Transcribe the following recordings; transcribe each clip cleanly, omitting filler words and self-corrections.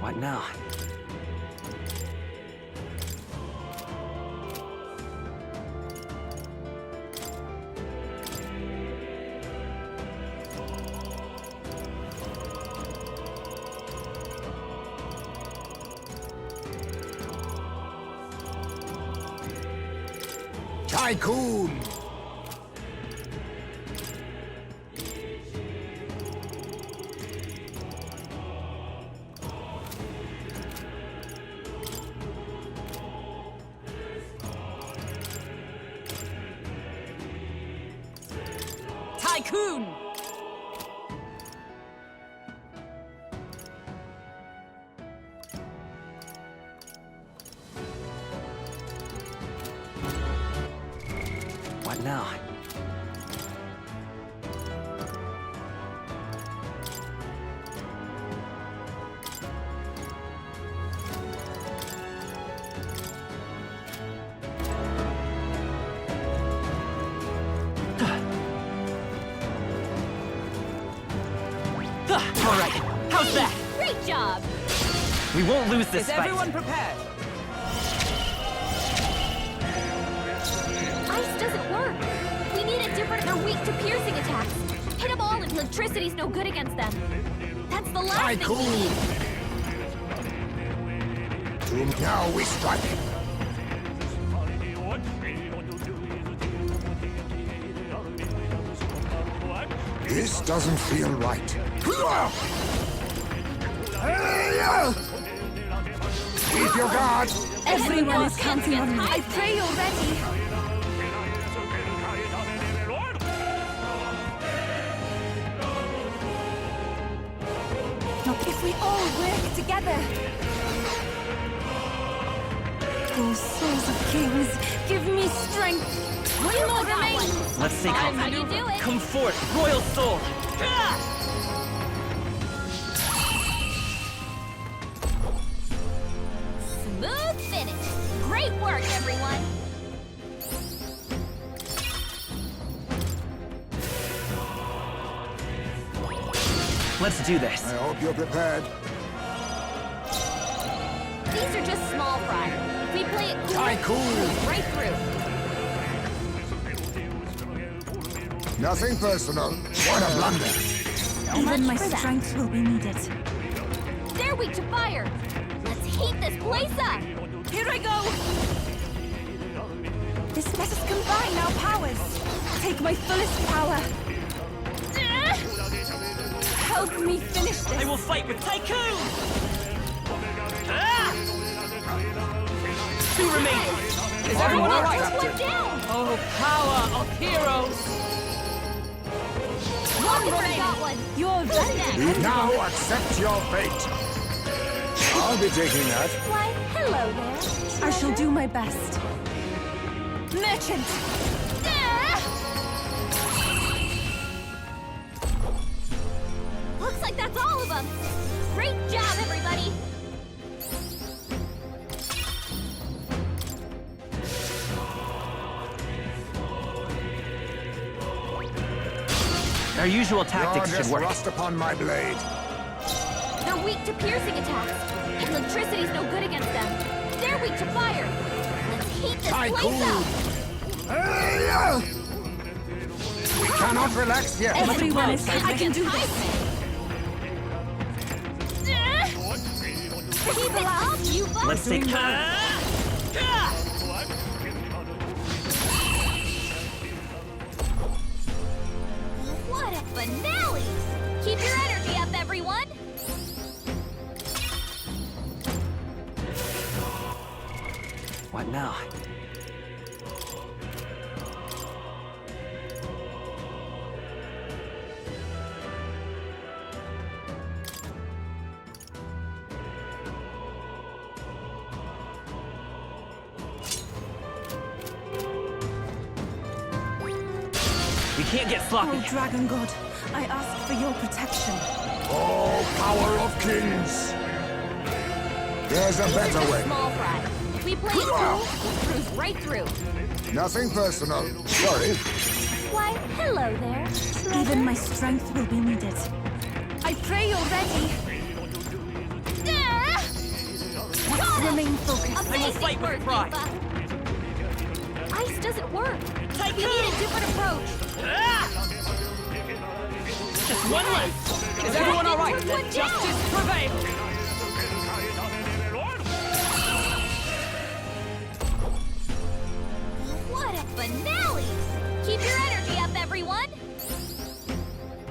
What now? Tycoon! Tycoon! What now? All right, how's that? Great job! We won't lose this Is fight. everyone prepared? Ice doesn't work. We need a different or weak to piercing attacks. Hit them all and electricity's no good against them. That's the last thing we need. Now we strike. This doesn't feel right. Keep your guard! Everyone is counting on me. I pray you're ready. If we all work together. Oh, souls of kings, give me strength. One more remains. Let's take That's how off. you do it. Come forth, royal soul. Smooth finish. Great work, everyone. Let's do this. I hope you're prepared. These are just small fry. If we play it cool, Tycoon! right through. Nothing personal. What a blunder. So Even my much for that. strength will be needed. They're weak to fire. Let's heat this place up. Here I go! Let us combine our powers. Take my fullest power. Help me finish this. I will fight with Tycoon! Two remain! Is everyone Knock alright? this one down. Oh, power of heroes! One already got one. You're What's next? Now accept your fate. I'll be taking that. Why, hello there. I shall do my best. Merchant! Looks like that's all of them. Great job, everybody. Our usual You're tactics should just work. rust upon my blade. They're weak to piercing attacks. Electricity's no good against them. They're weak to fire. Let's heat this place up. We cannot relax yet. Everyone is... I can do this. Keep it up, you folks. Let's take... What a finale! Keep your energy up, everyone. What now? We can't get sloppy. Oh, Dragon God, I ask for your protection. Oh, power of kings! There's a better way. Small fry. If we play it cool, we'll cruise right through. Nothing personal. Sorry. Why, hello there. Even my strength will be needed. I pray you're ready. Ah! Remain focused. I will fight with pride. Ice doesn't work. Tycoon! We need a different approach. Just one left. Is everyone all right? Took Let one justice prevail. What a finale! Keep your energy up, everyone!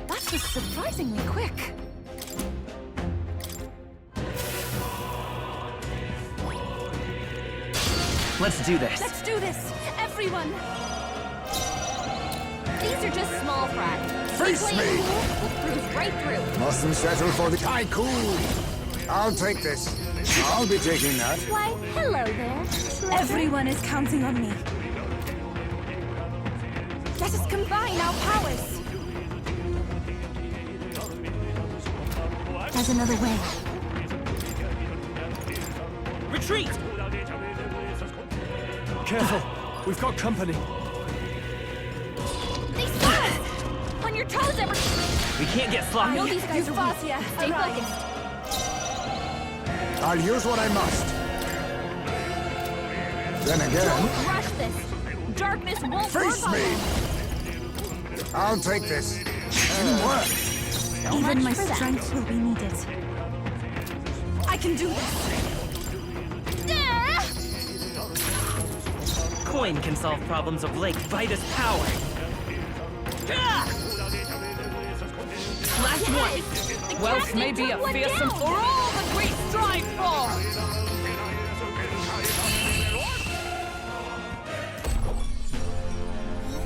That was surprisingly quick. Let's do this. Let's do this, everyone. These are just small fry. Face Play it me. cool, we'll cruise right through. Mustn't settle for the tycoon. I'll take this. I'll be taking that. Why, hello there. Trevor. Everyone is counting on me. Let us combine our powers. There's another way. Retreat! Careful. We've got company. They saw us! On your toes, everyone! We can't get sloppy. I know these guys are weak. Stay focused. I'll use what I must. Then again, Don't rush this. Darkness won't face work on me. them. I'll take this. It'll work. Even my much for that. strength will be needed. I can do this. Ah! Coin can solve problems of Lake by this power. Ah! Last one. The Wealth captain may be a took one fearsome down. for all that we strive for.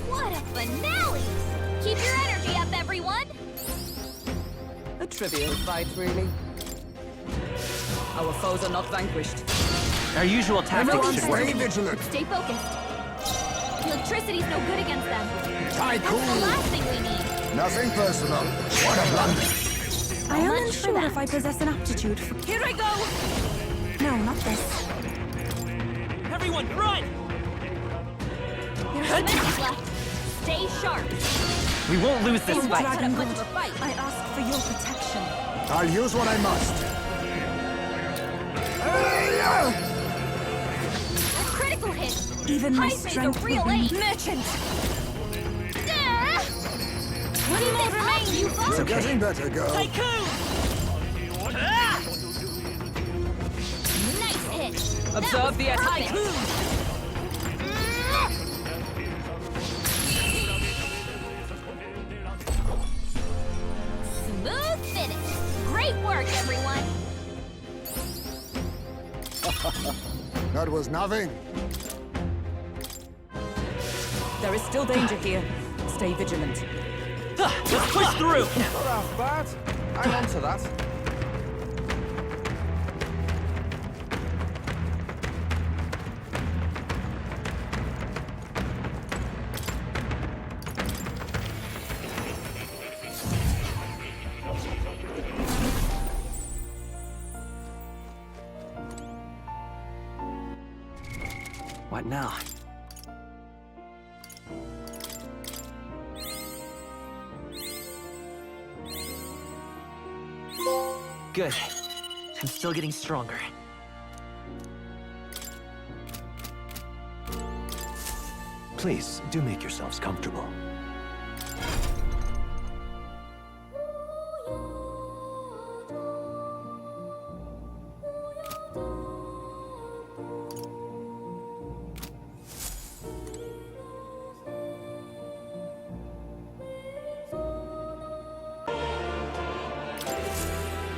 What a finale! Keep your energy up, everyone! A trivial fight, really. Our foes are not vanquished. Our usual tactics Everyone should stay work. vigilant. Stay focused. Electricity's no good against them. That's the Tycoon. last thing we need. Nothing personal. What a blunder. I am much for unsure that. if I possess an aptitude for... Here I go! No, not this. Everyone, run! There's some minutes left. Stay sharp. We won't lose this Don't fight. put up Dragon much God, of a fight. I ask for your protection. I'll use what I must. Hey, A critical hit. Even my Hype is a strength real will be... ace. Merchant! Ah! What do you remain, you You're folks? getting better, girl. Tycoon! Ah! Nice hit. That Observe was the perfect. attack. Smooth finish. Great work, everyone. That was nothing. There is still danger here. Stay vigilant. Let's push through! Not half bad. I'm on to that. What now? Good. I'm still getting stronger. Please, do make yourselves comfortable.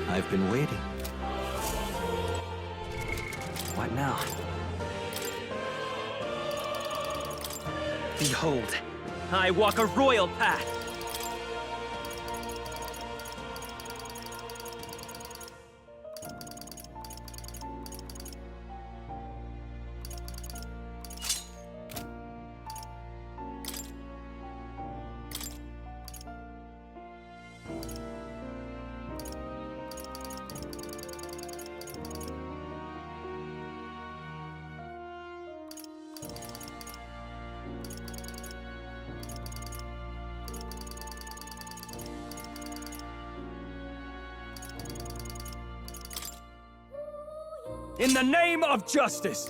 I've been waiting. What now? Behold, I walk a royal path. In the name of justice!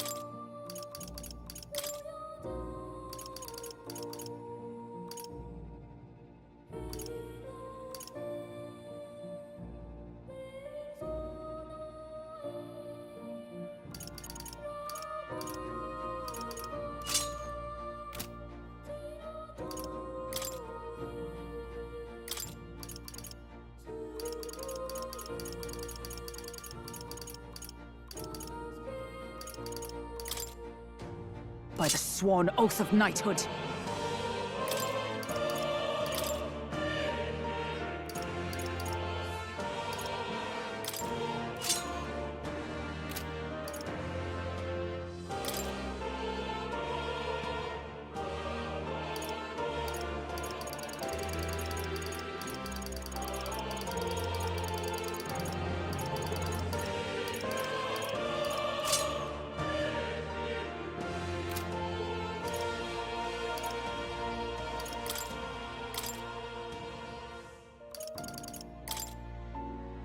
By the sworn oath of knighthood.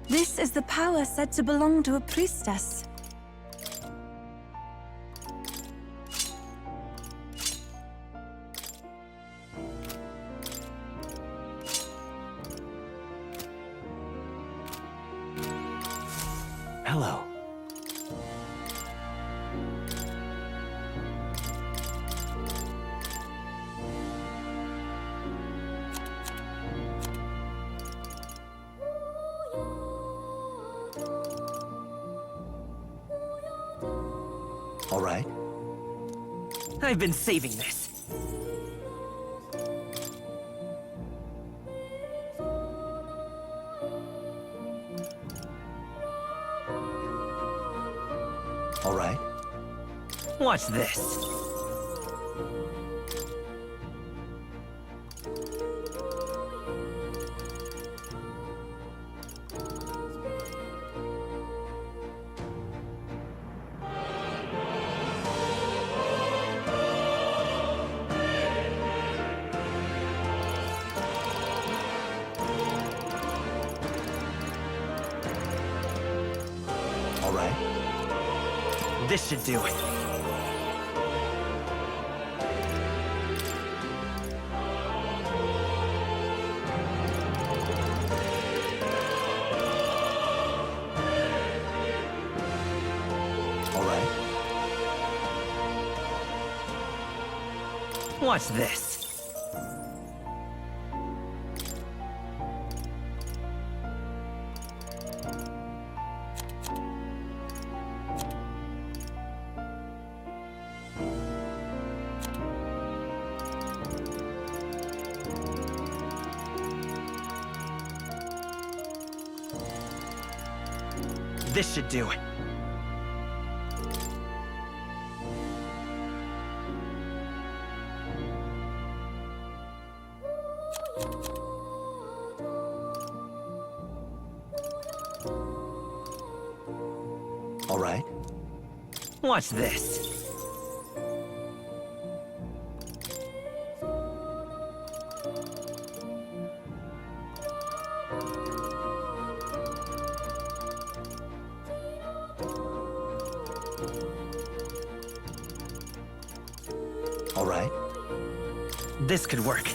This is the power said to belong to a priestess. Hello. All right. I've been saving this. All right. Watch this. All right. This should do it. All right. Watch this. This should do it. All right. Watch this. All right. This could work.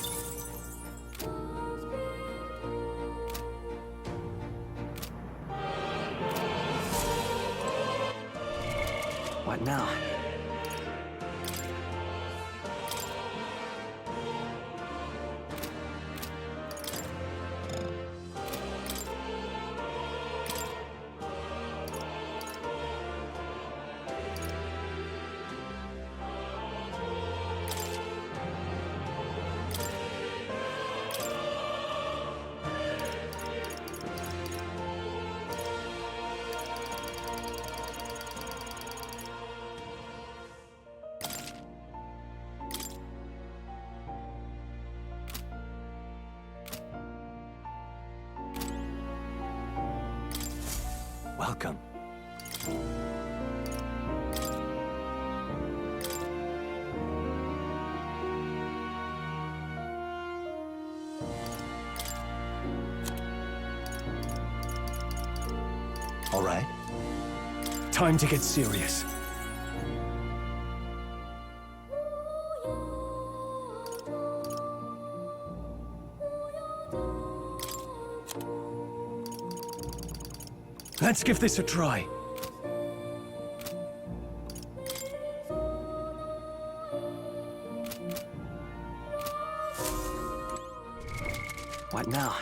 What now? Welcome. All right. Time to get serious. Let's give this a try. What now?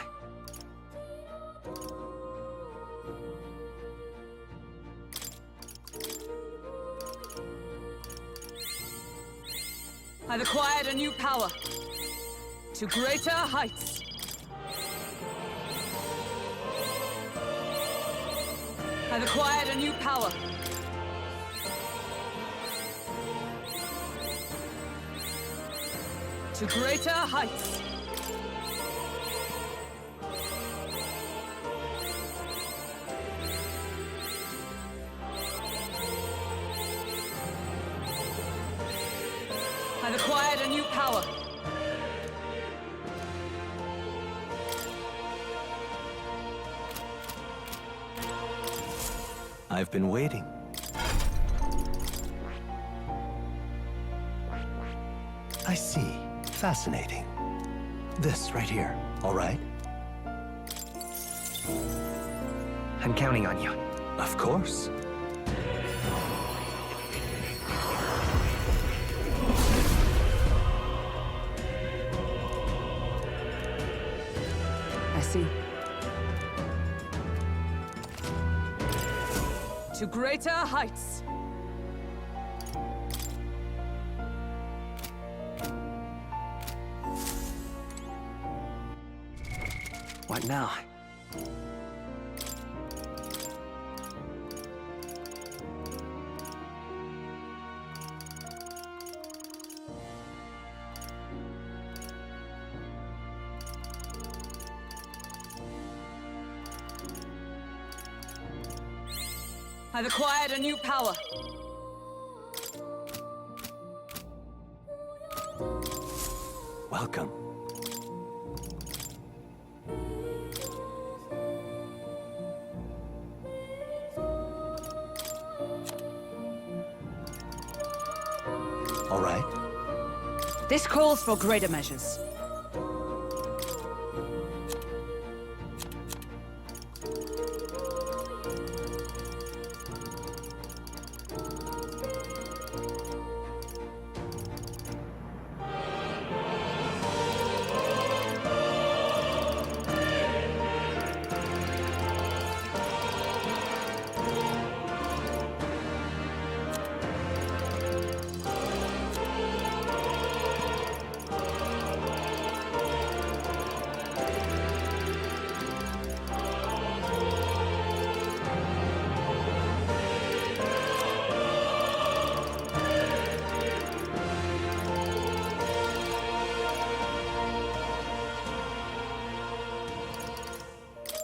I've acquired a new power. To greater heights. I've acquired a new power. To greater heights. I've acquired a new power. I've been waiting. I see. Fascinating. This right here, all right? I'm counting on you. Of course. I see. To greater heights. What now? I've acquired a new power. Welcome. All right. This calls for greater measures.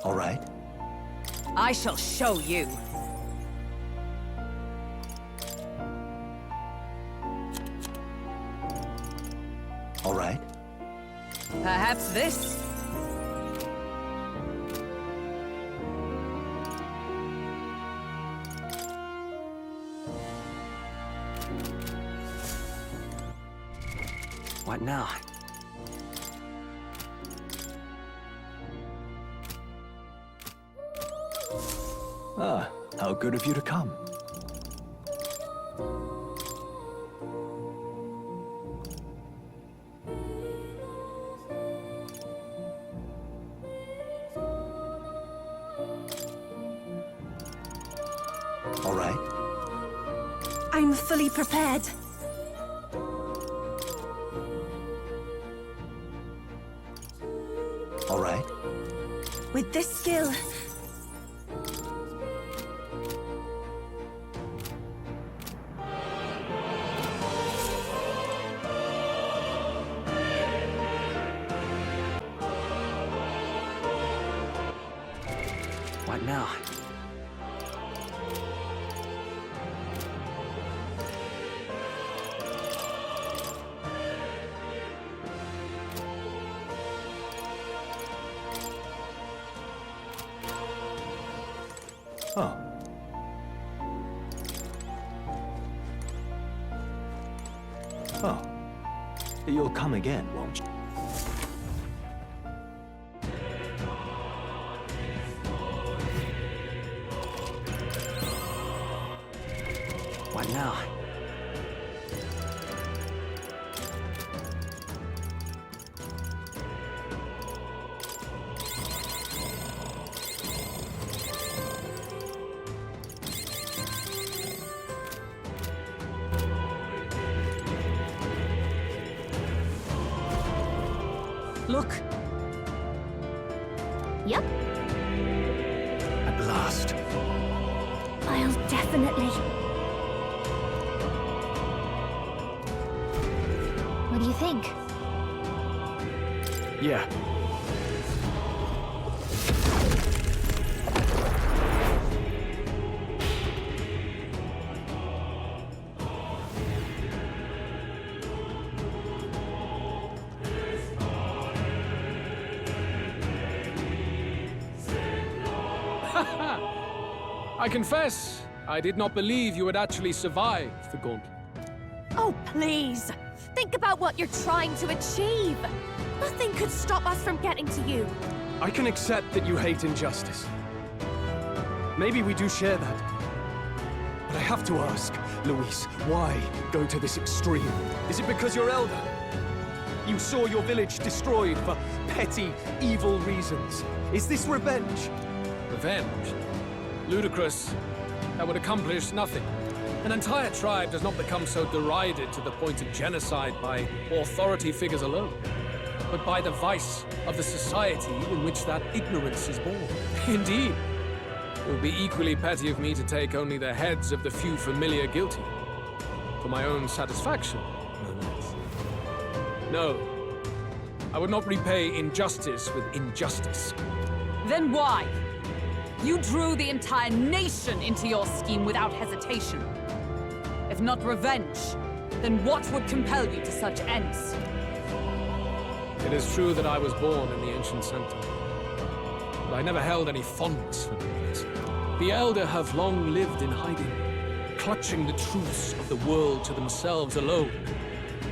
All right. I shall show you. All right. Perhaps this? What now? Ah, how good of you to come. All right. I'm fully prepared. All right. With this skill, What now? Oh. Oh. You'll come again, won't you? What now? Look, Yep, At last. I'll definitely. What do you think? Yeah. I confess, I did not believe you would actually survive the gauntlet. Oh, please! Think about what you're trying to achieve! Nothing could stop us from getting to you! I can accept that you hate injustice. Maybe we do share that. But I have to ask, Luis, why go to this extreme? Is it because you're elder? You saw your village destroyed for petty, evil reasons. Is this revenge? Revenge? Ludicrous. That would accomplish nothing. An entire tribe does not become so derided to the point of genocide by authority figures alone, but by the vice of the society in which that ignorance is born. Indeed. It would be equally petty of me to take only the heads of the few familiar guilty. For my own satisfaction, no less. No. I would not repay injustice with injustice. then why? You drew the entire nation into your scheme without hesitation. If not revenge, then what would compel you to such ends? It is true that I was born in the ancient sanctum, but I never held any fondness for the place. The Elder have long lived in hiding, clutching the truths of the world to themselves alone.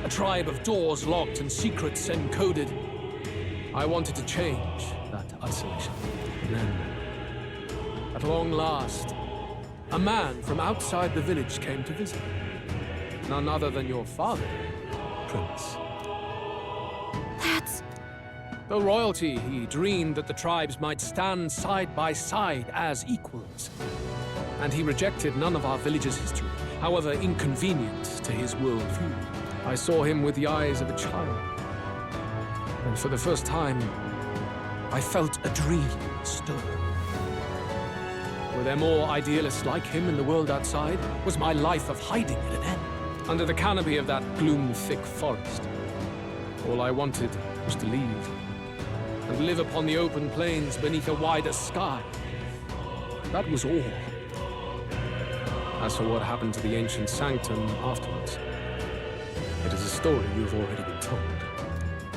A tribe of doors locked and secrets encoded. I wanted to change that isolation. And then, at long last, a man from outside the village came to visit. None other than your father, Prince. That's... Though royalty, he dreamed that the tribes might stand side by side as equals. And he rejected none of our village's history, however inconvenient to his worldview. I saw him with the eyes of a child. And for the first time, I felt a dream stir. Were there more idealists like him in the world outside? Was my life of hiding at an end? Under the canopy of that gloom-thick forest, all I wanted was to leave and live upon the open plains beneath a wider sky. That was all. As for what happened to the ancient sanctum afterwards, it is a story you've already been told.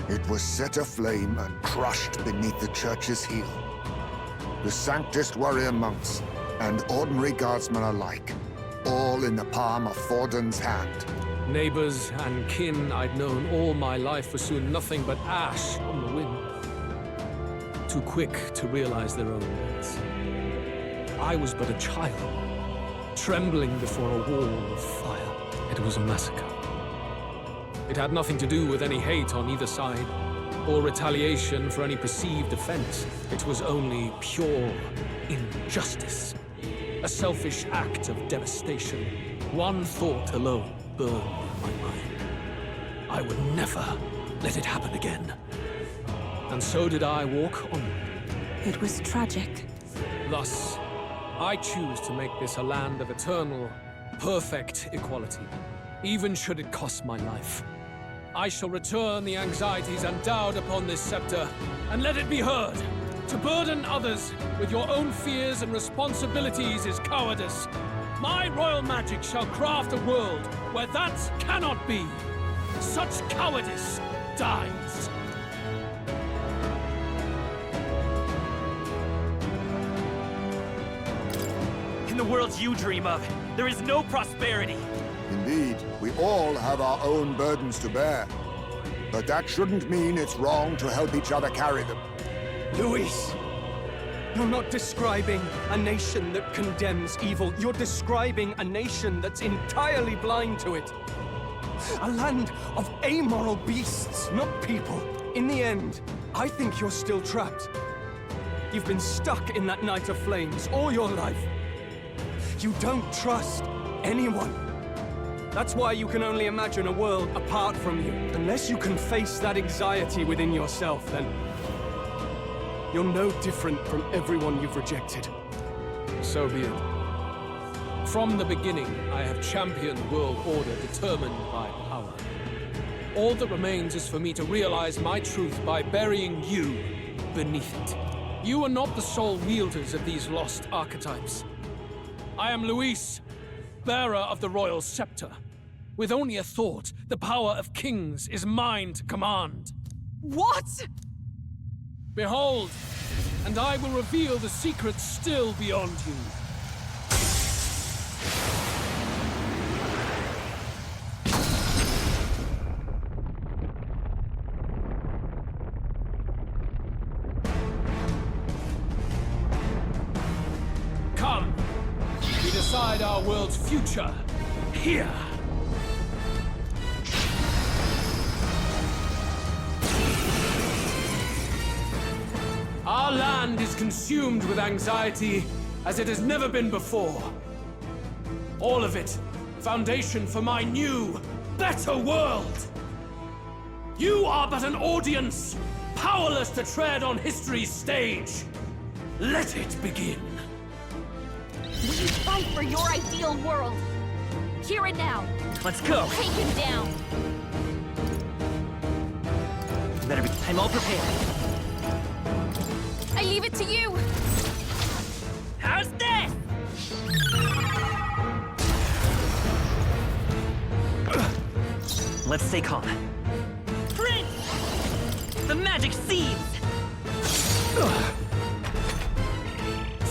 It was set aflame and crushed beneath the church's heel. The Sanctist warrior monks and ordinary guardsmen alike, all in the palm of Forden's hand. Neighbors and kin I'd known all my life were soon nothing but ash on the wind. Too quick to realize their own deaths. I was but a child, trembling before a wall of fire. It was a massacre. It had nothing to do with any hate on either side, or retaliation for any perceived offense. It was only pure injustice. A selfish act of devastation. One thought alone burned in my mind. I would never let it happen again. And so did I walk onward. It was tragic. Thus, I choose to make this a land of eternal, perfect equality, even should it cost my life. I shall return the anxieties endowed upon this scepter, and let it be heard. To burden others with your own fears and responsibilities is cowardice. My royal magic shall craft a world where that cannot be. Such cowardice dies. In the world you dream of, there is no prosperity. Indeed, we all have our own burdens to bear. But that shouldn't mean it's wrong to help each other carry them. Luis! You're not describing a nation that condemns evil. You're describing a nation that's entirely blind to it. A land of amoral beasts, not people. In the end, I think you're still trapped. You've been stuck in that night of flames all your life. You don't trust anyone. That's why you can only imagine a world apart from you. Unless you can face that anxiety within yourself, then you're no different from everyone you've rejected. So be it. From the beginning, I have championed world order determined by power. All that remains is for me to realize my truth by burying you beneath it. You are not the sole wielders of these lost archetypes. I am Luis, bearer of the royal scepter. With only a thought, the power of kings is mine to command. What? Behold, and I will reveal the secrets still beyond you. Come, we decide our world's future here. Our land is consumed with anxiety as it has never been before. All of it, foundation for my new, better world. You are but an audience, powerless to tread on history's stage. Let it begin. We fight for your ideal world. Here and now. Let's go. Take him down. Better be. I'm all prepared. I leave it to you. How's this? Let's stay calm. Prince! The magic seeds!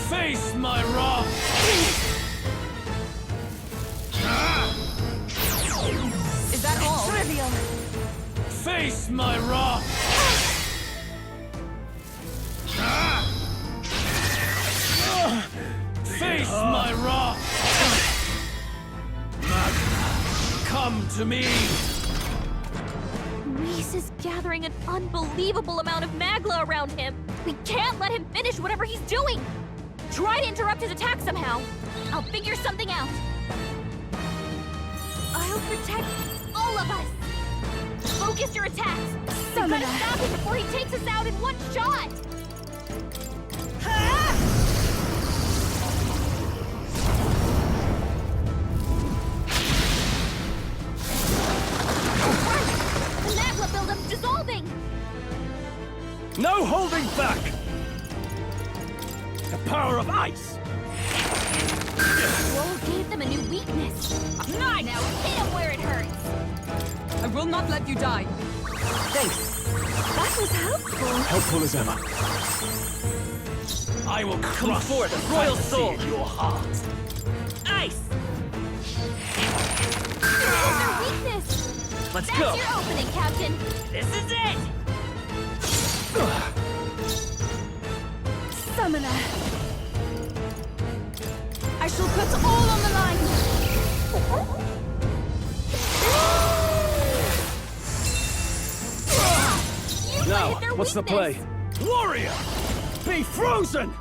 Face my wrath! Is that all? Trivial. Face my wrath! Face my wrath! Come to me! Reese is gathering an unbelievable amount of Magla around him. We can't let him finish whatever he's doing. Try to interrupt his attack somehow. I'll figure something out. I'll protect all of us. Focus your attacks. We gotta stop him before he takes us out in one shot. The magma buildup's dissolving. No holding back! The power of ice! Roll gave them a new weakness. Now hit him where it hurts. I will not let you die. Thanks. That was helpful. Helpful as ever. I will Come crush forth, the royal fantasy soul. in your heart. Ice! Here's their weakness. Let's That's go. your opening, Captain. This is it! Summoner. I shall put all on the line. You Now, played their what's the weakness. play? Warrior! Be frozen!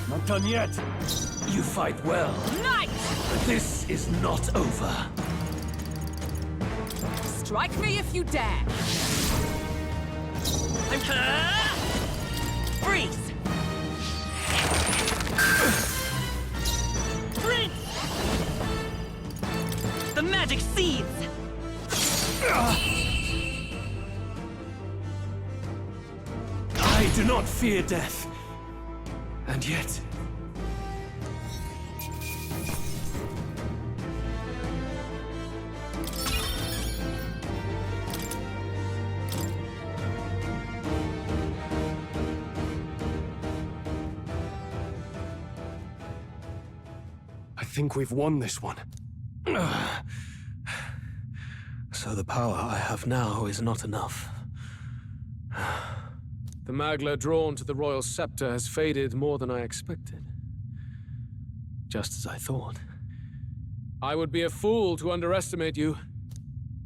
Not done yet. You fight well, Night! but this is not over. Strike me if you dare. I'm freeze! Prince! The magic seeds! I do not fear death. And yet... think we've won this one. So the power I have now is not enough. The Magler drawn to the royal scepter has faded more than I expected. Just as I thought. I would be a fool to underestimate you,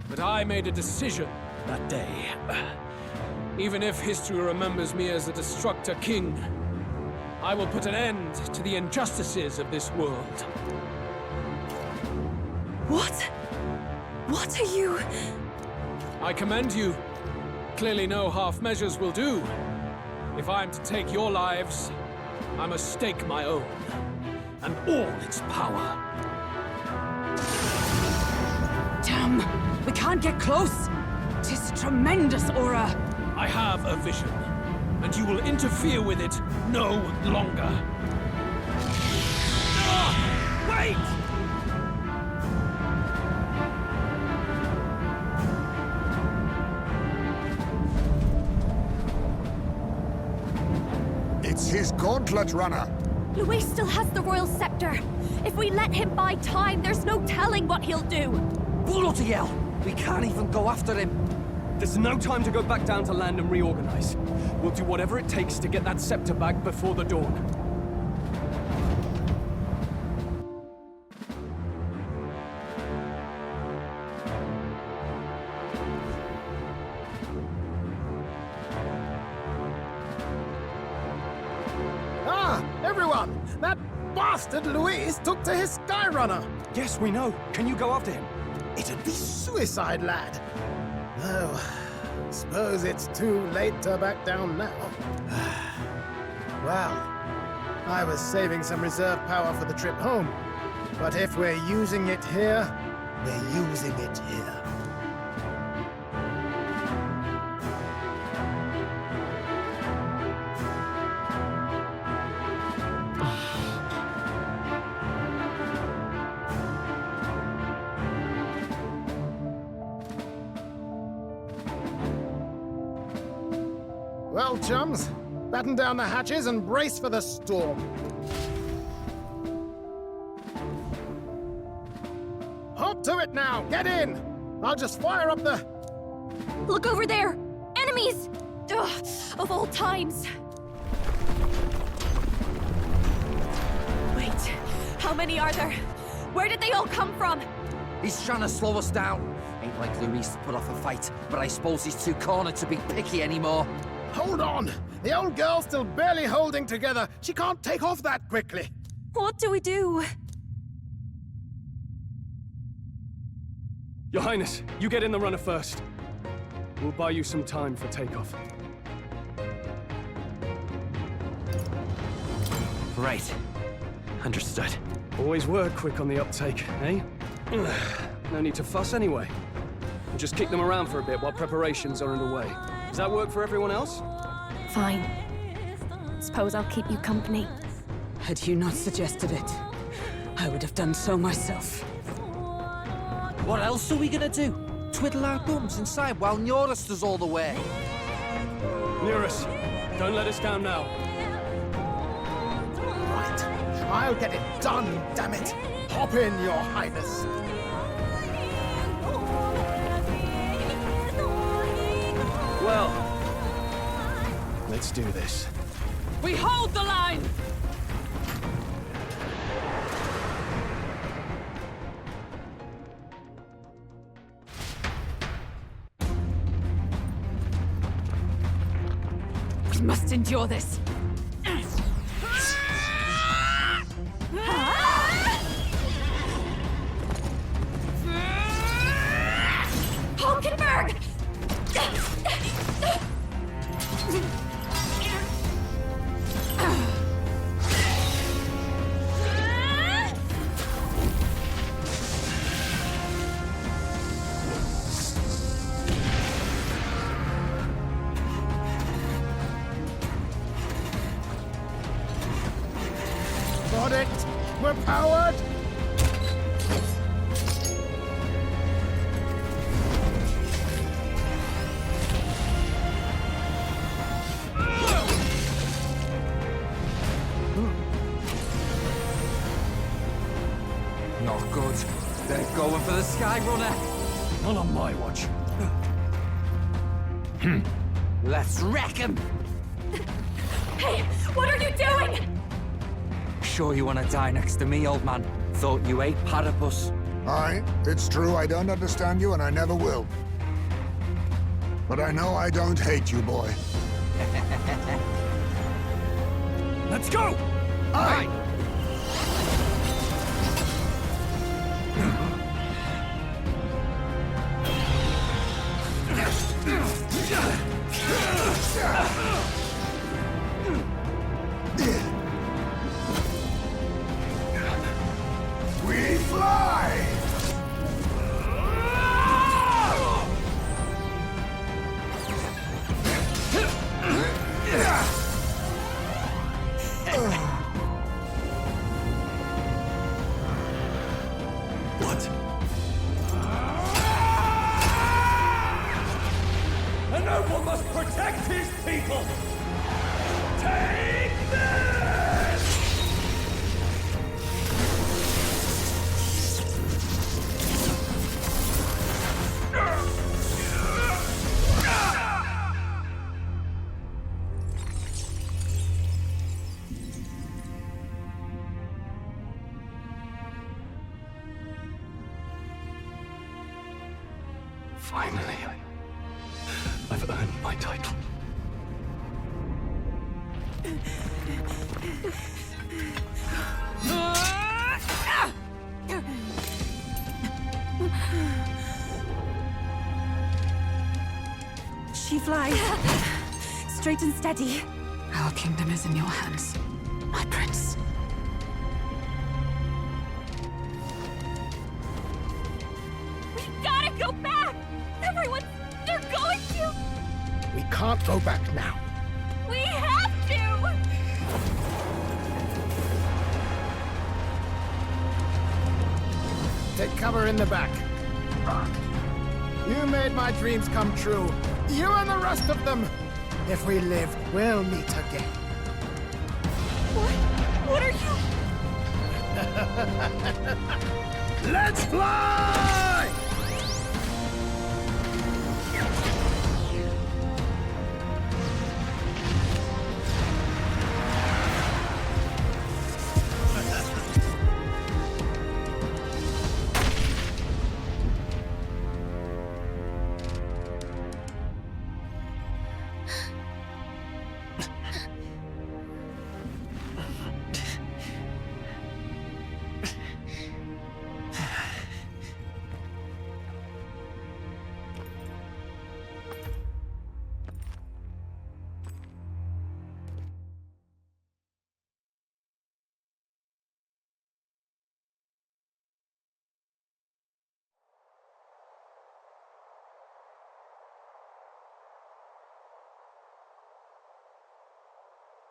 but I made a decision that day. Even if history remembers me as the Destructor King, I will put an end to the injustices of this world. What? What are you... I commend you. Clearly no half measures will do. If I am to take your lives, I must stake my own, and all its power. Damn! We can't get close! 'Tis a tremendous aura! I have a vision, and you will interfere with it no longer. Wait! It's his gauntlet runner. Luis still has the royal scepter. If we let him buy time, there's no telling what he'll do. Bloody hell! We can't even go after him. There's no time to go back down to land and reorganize. We'll do whatever it takes to get that scepter back before the dawn. Ah, everyone! That bastard Luis took to his Skyrunner! Yes, we know. Can you go after him? It'd be suicide, lad. Oh, suppose it's too late to back down now. Well, I was saving some reserve power for the trip home. But if we're using it here, we're using it here. Well, chums, batten down the hatches and brace for the storm. Hop to it now! Get in! I'll just fire up the... Look over there! Enemies! Ugh, of all times. Wait, how many are there? Where did they all come from? He's trying to slow us down. Ain't like Luis to put off a fight, but I suppose he's too cornered to be picky anymore. Hold on! The old girl's still barely holding together. She can't take off that quickly. What do we do? Your Highness, you get in the runner first. We'll buy you some time for takeoff. Right. Understood. Always were quick on the uptake, eh? No need to fuss anyway. We'll just kick them around for a bit while preparations are underway. Does that work for everyone else? Fine. Suppose I'll keep you company. Had you not suggested it, I would have done so myself. What else are we gonna do? Twiddle our thumbs inside while Norris does all the work? Nearus, don't let us down now. Right. I'll get it done, damn it! Hop in, Your Highness! Well, let's do this. We hold the line! We must endure this. Hulkenberg! Got it! We're powered! not good. They're going for the Sky Runner. Not on my watch. Let's wreck him! Hey, what are you doing? Sure you want to die next to me, old man? Thought you ate platypus. Aye, it's true I don't understand you and I never will. But I know I don't hate you, boy. Let's go! Aye! We fly! What? A noble must protect his people! Take this! Finally, I've earned my title. She flies. Straight and steady. Our kingdom is in your hands, my prince. We gotta go back! Everyone, they're going to! We can't go back now. We have to! Take cover in the back. You made my dreams come true. You and the rest of them. If we live, we'll meet again. What are you... Let's fly!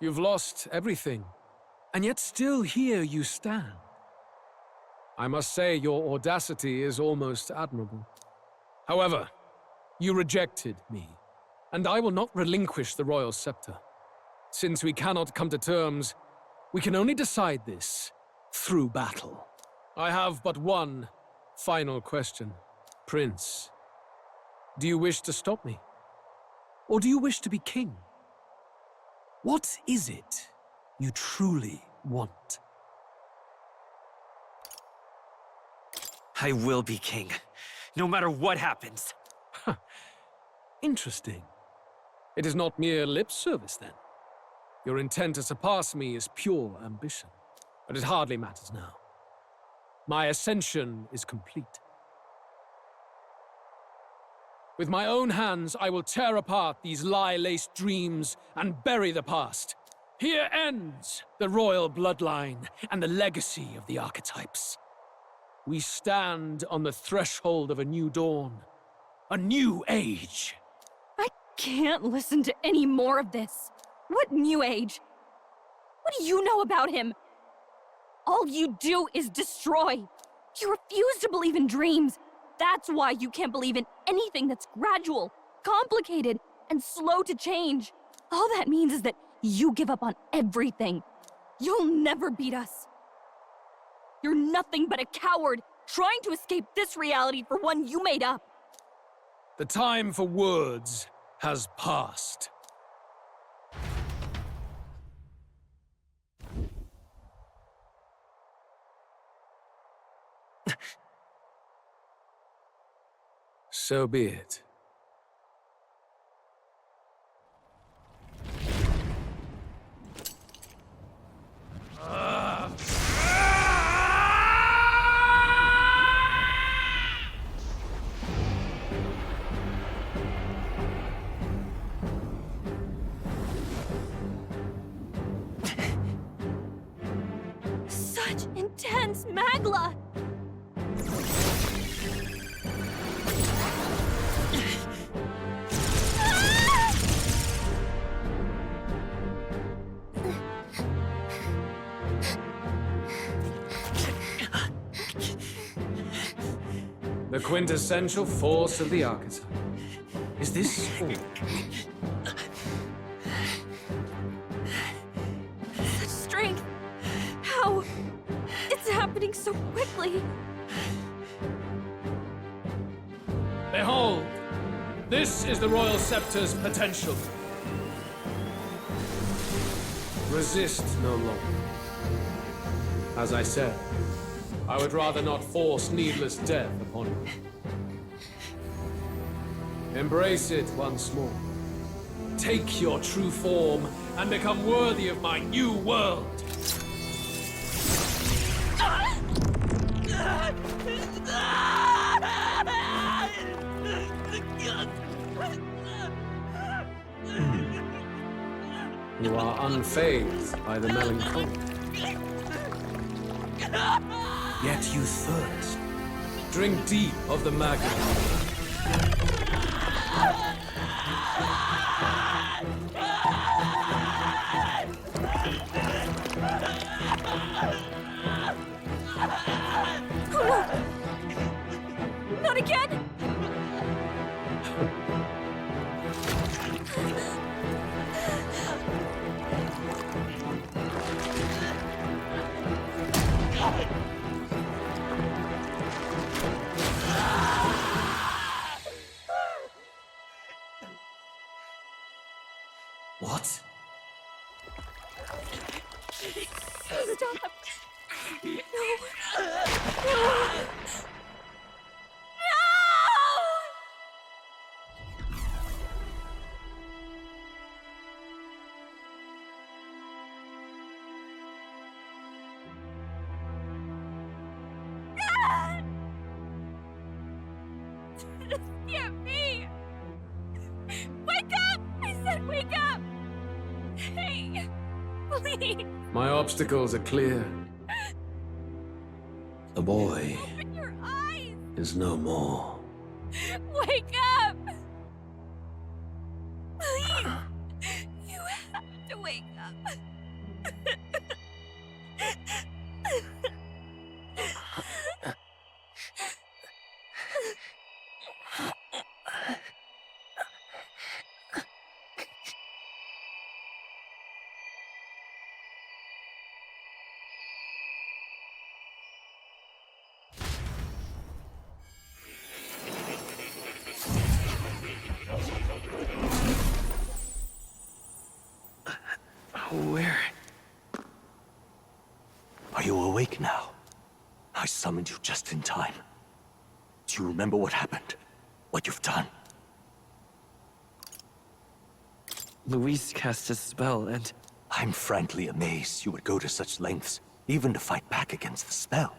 You've lost everything, and yet still here you stand. I must say your audacity is almost admirable. However, you rejected me, and I will not relinquish the royal scepter. Since we cannot come to terms, we can only decide this through battle. I have but one final question. Prince, do you wish to stop me? Or do you wish to be king? What is it you truly want? I will be king, no matter what happens. Interesting. It is not mere lip service, then. Your intent to surpass me is pure ambition. But it hardly matters now. My ascension is complete. With my own hands, I will tear apart these lie-laced dreams and bury the past. Here ends the royal bloodline and the legacy of the archetypes. We stand on the threshold of a new dawn, a new age. I can't listen to any more of this. What new age? What do you know about him? All you do is destroy. You refuse to believe in dreams. That's why you can't believe in anything that's gradual, complicated, and slow to change. All that means is that you give up on everything. You'll never beat us. You're nothing but a coward, trying to escape this reality for one you made up. The time for words has passed. So be it. Such intense magla! The quintessential force of the archetype. Is this all? Such strength! How? It's happening so quickly! Behold! This is the Royal Scepter's potential. Resist no longer. As I said, I would rather not force needless death upon you. Embrace it once more. Take your true form and become worthy of my new world. You are unfazed by the melancholy. Yet you thirst. Drink deep of the magma. Not again! What? Stop! No! No! This can't be! Wake up! I said wake up! Hey, please! My obstacles are clear. The boy Open your eyes! is no more. Wake up! Please! You have to wake up. Where? Are you awake now? I summoned you just in time. Do you remember what happened? What you've done? Luis cast a spell and... I'm frankly amazed you would go to such lengths, even to fight back against the spell.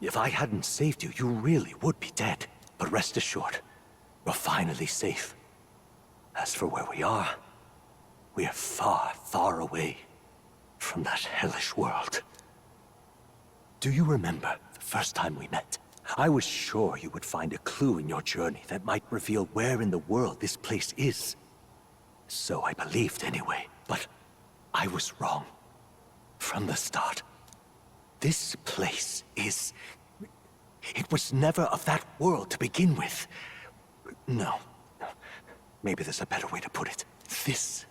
If I hadn't saved you, you really would be dead. But rest assured, you're finally safe. As for where we are far, far away from that hellish world. Do you remember the first time we met? I was sure you would find a clue in your journey that might reveal where in the world this place is. So I believed anyway, but I was wrong. From the start. This place is... It was never of that world to begin with. No. Maybe there's a better way to put it. This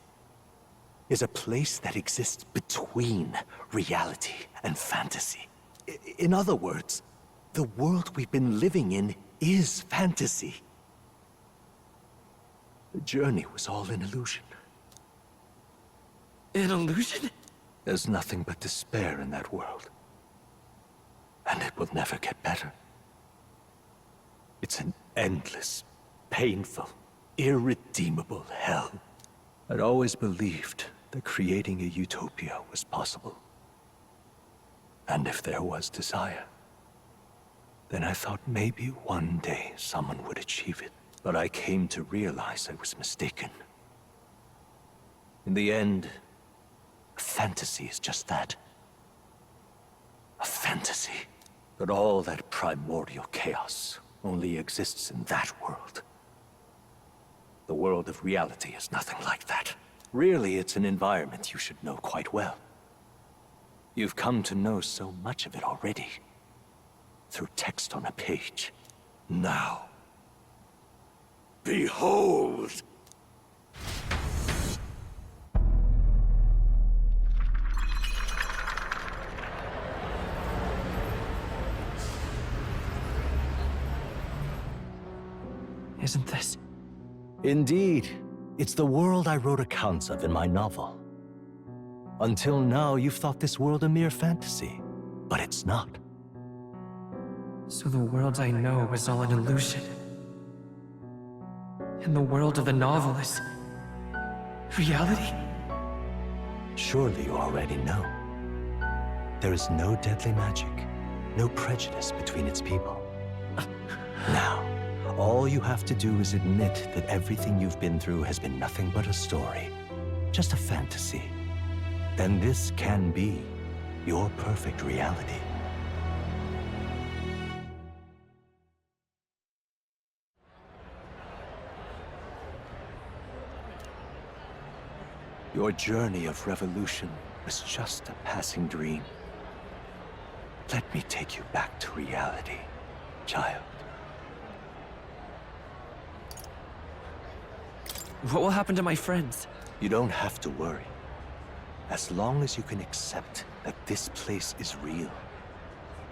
is a place that exists between reality and fantasy. In other words, the world we've been living in is fantasy. The journey was all an illusion. An illusion? There's nothing but despair in that world. And it will never get better. It's an endless, painful, irredeemable hell. I'd always believed that creating a utopia was possible. And if there was desire, then I thought maybe one day someone would achieve it. But I came to realize I was mistaken. In the end, a fantasy is just that. A fantasy. But all that primordial chaos only exists in that world. The world of reality is nothing like that. Really, it's an environment you should know quite well. You've come to know so much of it already. Through text on a page. Now, behold! Isn't this? Indeed. It's the world I wrote accounts of in my novel. Until now, you've thought this world a mere fantasy. But it's not. So the world I know is all an illusion. And the world of the novel is reality? Surely you already know. There is no deadly magic, no prejudice between its people. Now, all you have to do is admit that everything you've been through has been nothing but a story, just a fantasy. Then this can be your perfect reality. Your journey of revolution was just a passing dream. Let me take you back to reality, child. What will happen to my friends? You don't have to worry. As long as you can accept that this place is real,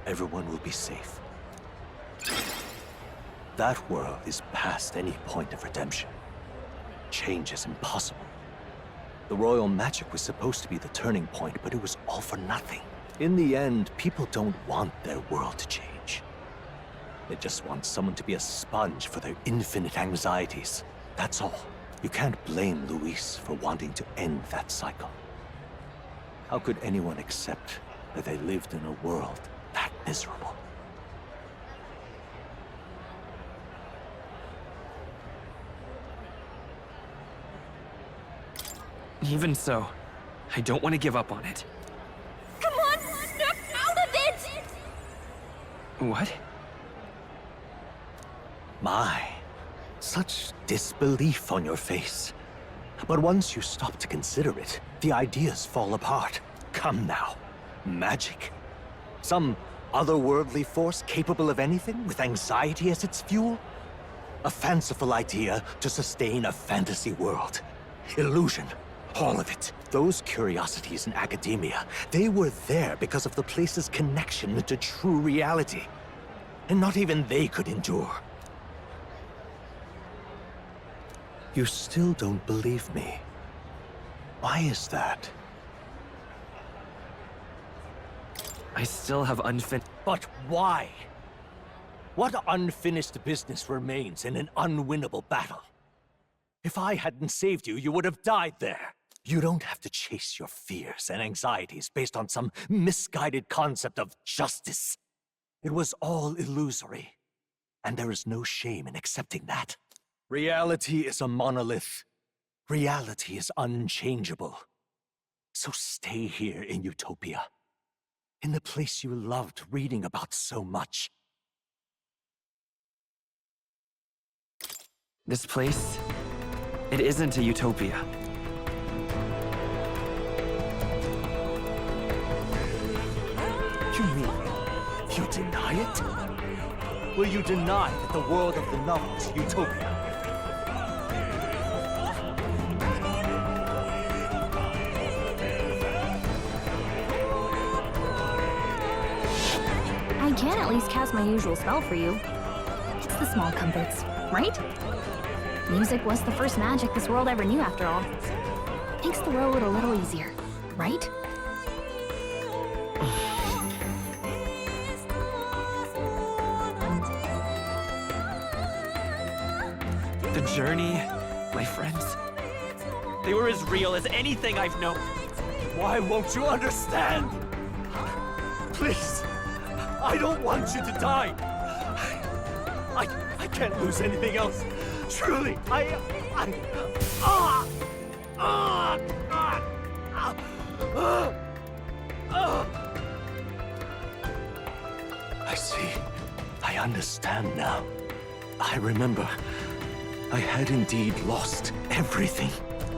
everyone will be safe. That world is past any point of redemption. Change is impossible. The royal magic was supposed to be the turning point, but it was all for nothing. In the end, people don't want their world to change. They just want someone to be a sponge for their infinite anxieties. That's all. You can't blame Luis for wanting to end that cycle. How could anyone accept that they lived in a world that miserable? Even so, I don't want to give up on it. Come on, snap out of it! What? My, such disbelief on your face. But once you stop to consider it, the ideas fall apart. Come now. Magic? Some otherworldly force capable of anything with anxiety as its fuel? A fanciful idea to sustain a fantasy world. Illusion. All of it. Those curiosities in academia, they were there because of the place's connection to true reality. And not even they could endure. You still don't believe me. Why is that? I still have unfinished. But why? What unfinished business remains in an unwinnable battle? If I hadn't saved you, you would have died there. You don't have to chase your fears and anxieties based on some misguided concept of justice. It was all illusory, and there is no shame in accepting that. Reality is a monolith. Reality is unchangeable. So stay here in Utopia, in the place you loved reading about so much. This place, it isn't a utopia. You mean, you deny it? Will you deny that the world of the novel is Utopia? I can at least cast my usual spell for you. It's the small comforts, right? Music was the first magic this world ever knew, after all. Makes the road a little easier, right? The journey, my friends, They were as real as anything I've known. Why won't you understand? Please, I don't want you to die. I can't lose anything else. Truly, I see. I understand now. I remember. I had indeed lost everything.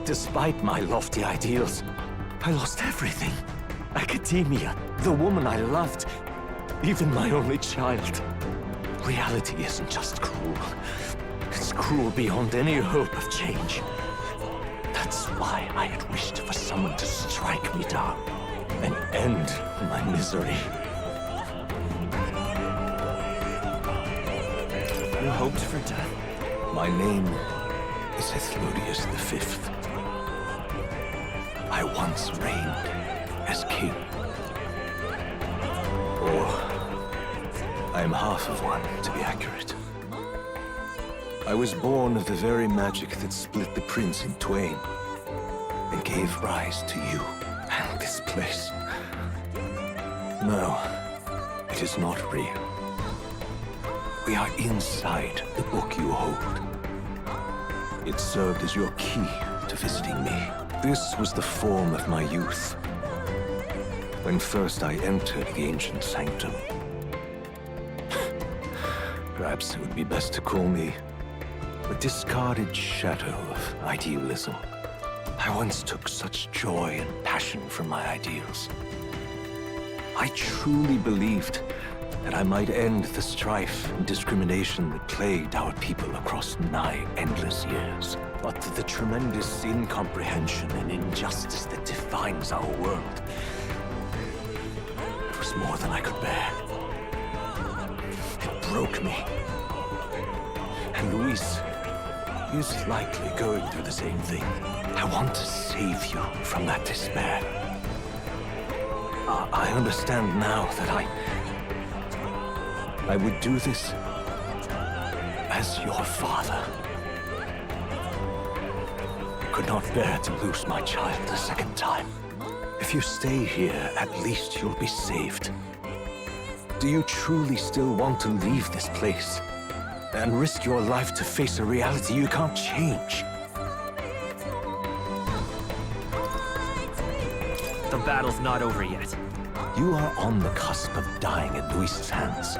Despite my lofty ideals, I lost everything. Academia, the woman I loved, even my only child. Reality isn't just cruel. It's cruel beyond any hope of change. That's why I had wished for someone to strike me down and end my misery. you hoped for death. My name is Ethlodius V. I once reigned as king. Or, I am half of one, to be accurate. I was born of the very magic that split the prince in twain, and gave rise to you and this place. No, it is not real. We are inside the book you hold. It served as your key to visiting me. This was the form of my youth, when first I entered the ancient sanctum. Perhaps it would be best to call me a discarded shadow of idealism. I once took such joy and passion from my ideals. I truly believed that I might end the strife and discrimination that plagued our people across nigh endless years. But the tremendous incomprehension and injustice that defines our world, it was more than I could bear. It broke me. And Luis is likely going through the same thing. I want to save you from that despair. I understand now that I would do this as your father. I could not bear to lose my child a second time. If you stay here, at least you'll be saved. Do you truly still want to leave this place and risk your life to face a reality you can't change? The battle's not over yet. You are on the cusp of dying at Luis's hands.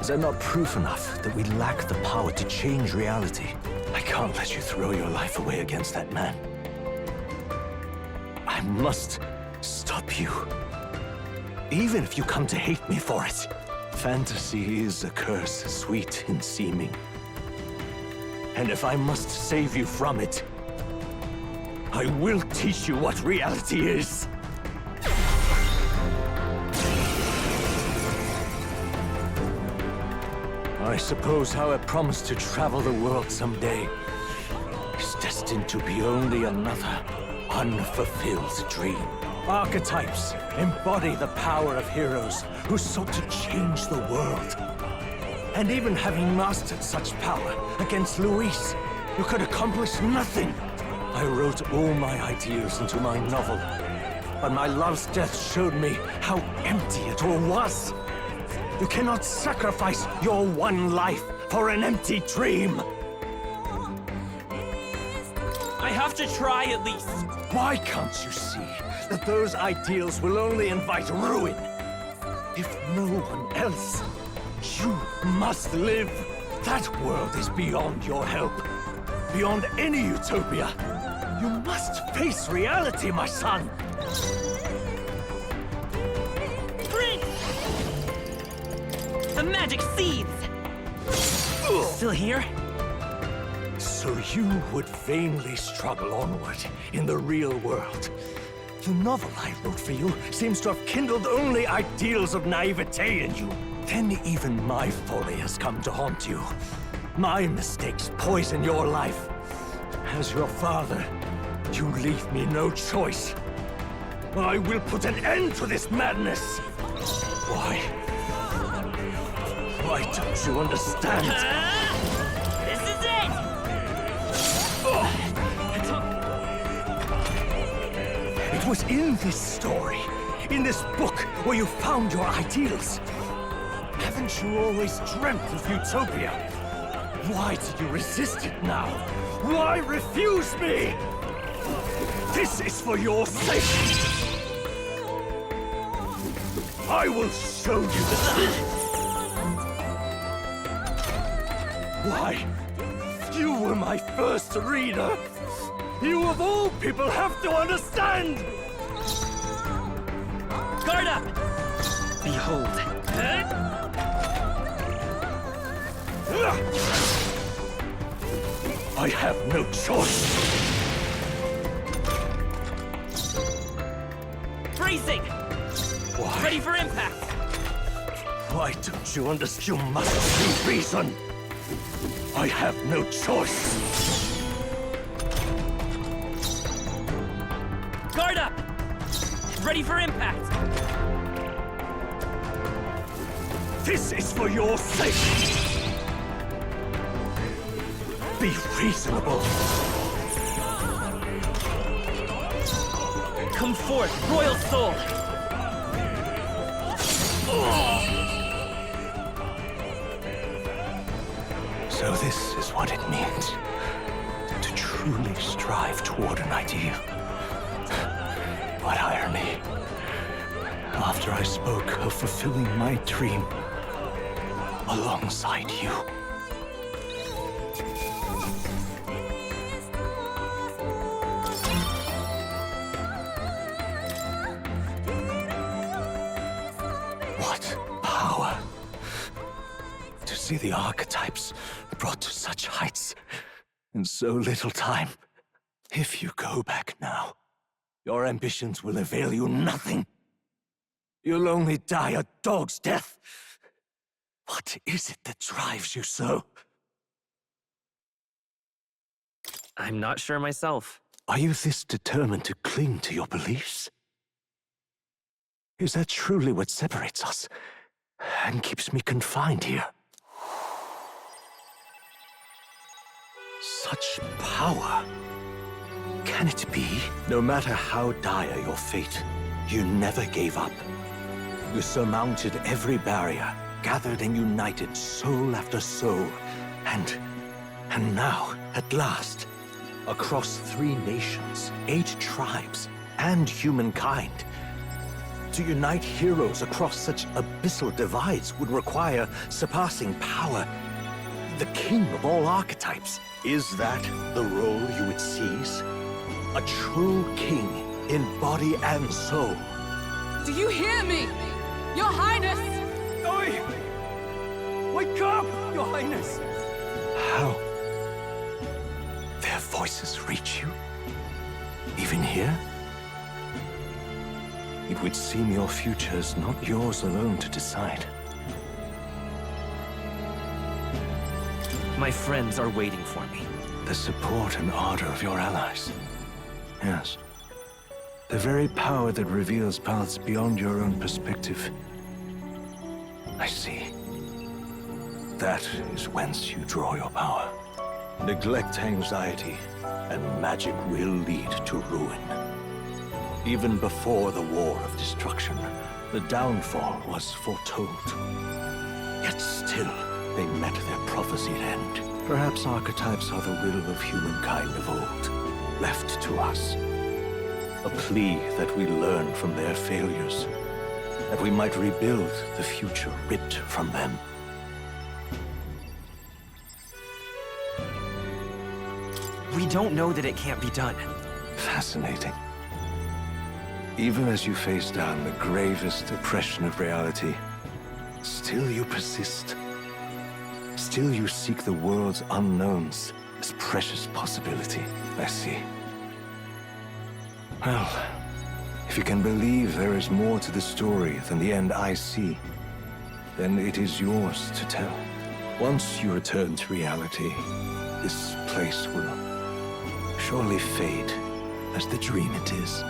Is that not proof enough that we lack the power to change reality? I can't let you throw your life away against that man. I must stop you. Even if you come to hate me for it. Fantasy is a curse, sweet in seeming. And if I must save you from it, I will teach you what reality is. I suppose how I promised to travel the world someday is destined to be only another unfulfilled dream. Archetypes embody the power of heroes who sought to change the world. And even having mastered such power against Luis, you could accomplish nothing. I wrote all my ideals into my novel, but my love's death showed me how empty it all was. You cannot sacrifice your one life for an empty dream. I have to try at least. Why can't you see that those ideals will only invite ruin? If no one else, you must live. That world is beyond your help. Beyond any utopia. You must face reality, my son. The magic seeds! Still here? So you would vainly struggle onward in the real world. The novel I wrote for you seems to have kindled only ideals of naivete in you. Then even my folly has come to haunt you. My mistakes poison your life. As your father, you leave me no choice. I will put an end to this madness. Why? Why don't you understand? This is it! It was in this story, in this book, where you found your ideals. Haven't you always dreamt of utopia? Why did you resist it now? Why refuse me? This is for your sake. I will show you the truth. Why? You were my first reader. You of all people have to understand! Guard up! Behold. I have no choice. Freezing! Why? Ready for impact! Why don't you understand? You must see reason. I have no choice. Guard up! Ready for impact! This is for your sake. Be reasonable. Come forth, royal soul! So this is what it means to truly strive toward an ideal. What irony. After I spoke of fulfilling my dream alongside you. What power to see the archetypes brought to such heights in so little time. If you go back now, your ambitions will avail you nothing. You'll only die a dog's death. What is it that drives you so? I'm not sure myself. Are you this determined to cling to your beliefs? Is that truly what separates us and keeps me confined here? Such power. Can it be? No matter how dire your fate, you never gave up. You surmounted every barrier, gathered and united soul after soul, and now, at last, across 3 nations, 8 tribes, and humankind. To unite heroes across such abyssal divides would require surpassing power. The king of all archetypes. Is that the role you would seize? A true king in body and soul. Do you hear me? Your Highness! Oi! Wake up, Your Highness! How? Their voices reach you? Even here? It would seem your future is not yours alone to decide. My friends are waiting for me. The support and ardor of your allies. Yes. The very power that reveals paths beyond your own perspective. I see. That is whence you draw your power. Neglect anxiety, and magic will lead to ruin. Even before the War of Destruction, the downfall was foretold. Yet still, they met their prophesied end. Perhaps archetypes are the will of humankind of old, left to us. A plea that we learn from their failures, that we might rebuild the future ripped from them. We don't know that it can't be done. Fascinating. Even as you face down the gravest oppression of reality, still you persist. Still you seek the world's unknowns as precious possibility. I see. Well, If you can believe there is more to the story than the end I see, then it is yours to tell. Once you return to reality, this place will surely fade as the dream it is.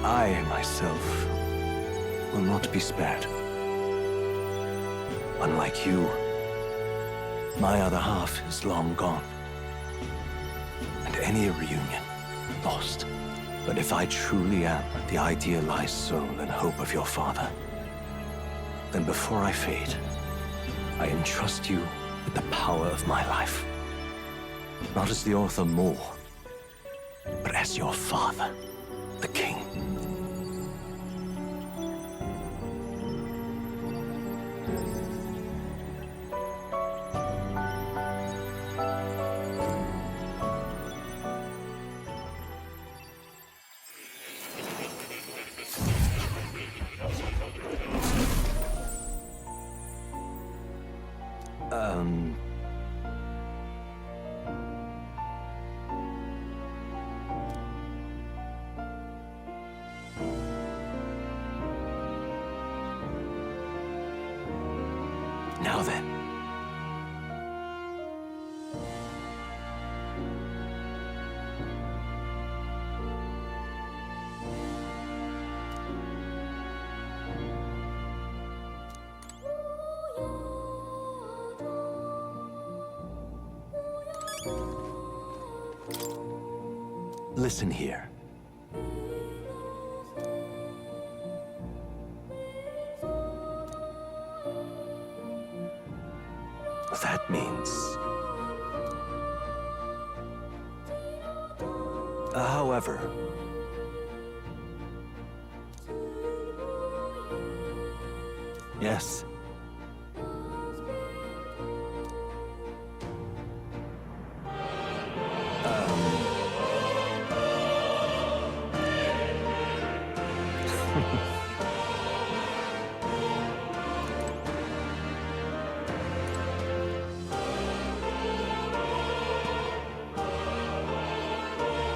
I, myself, will not be spared. Unlike you, my other half is long gone. And any reunion, lost. But if I truly am the idealized soul and hope of your father, then before I fade, I entrust you with the power of my life. Not as the author more, but as your father, the king. Now then. Listen here. That means... however... Yes.